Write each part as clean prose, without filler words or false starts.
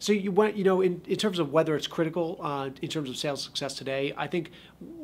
So you went, in terms of whether it's critical in terms of sales success today, I think,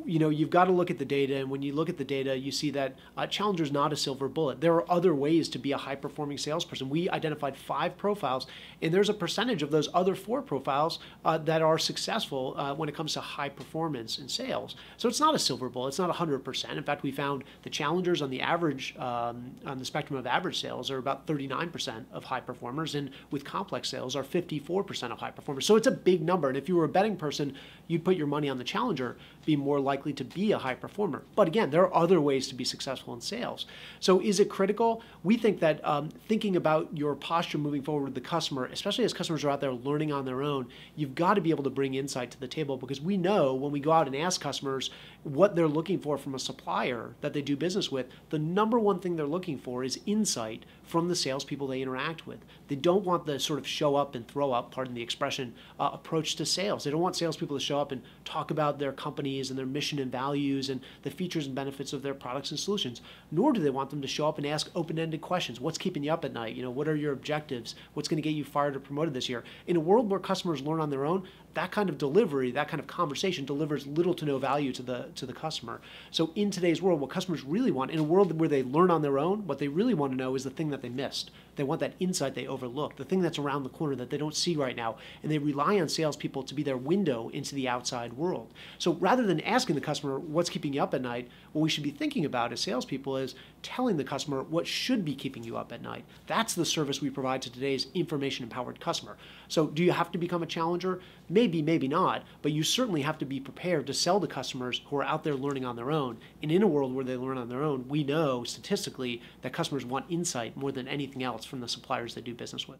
you've got to look at the data. And when you look at the data, you see that Challenger is not a silver bullet. There are other ways to be a high-performing salesperson. We identified 5 profiles, and there's a percentage of those other 4 profiles that are successful when it comes to high performance in sales. So it's not a silver bullet. It's not 100%. In fact, we found the challengers on the average, on the spectrum of average sales, are about 39% of high performers, and with complex sales are 54% of high performers. So it's a big number. And if you were a betting person, you'd put your money on the challenger, be more likely to be a high performer. But again, there are other ways to be successful in sales. So is it critical? We think that thinking about your posture moving forward with the customer, especially as customers are out there learning on their own, you've got to be able to bring insight to the table, because we know when we go out and ask customers what they're looking for from a supplier that they do business with, the number one thing they're looking for is insight from the salespeople they interact with. They don't want the sort of show up and throw up, pardon the expression, approach to sales. They don't want salespeople to show up and talk about their companies and their mission and values and the features and benefits of their products and solutions. Nor do they want them to show up and ask open-ended questions. What's keeping you up at night? What are your objectives? What's going to get you fired or promoted this year? In a world where customers learn on their own, that kind of delivery, that kind of conversation delivers little to no value to the customer. So in today's world, what customers really want, in a world where they learn on their own, what they really want to know is the thing that they missed. They want that insight they overlooked, the thing that's around the corner that they don't see right now, and they rely on salespeople to be their window into the outside world. So rather than asking the customer what's keeping you up at night, what we should be thinking about as salespeople is telling the customer what should be keeping you up at night. That's the service we provide to today's information-empowered customer. So do you have to become a challenger? Maybe, maybe not, but you certainly have to be prepared to sell to customers who are out there learning on their own. And in a world where they learn on their own, we know statistically that customers want insight more than anything else from the suppliers they do business with.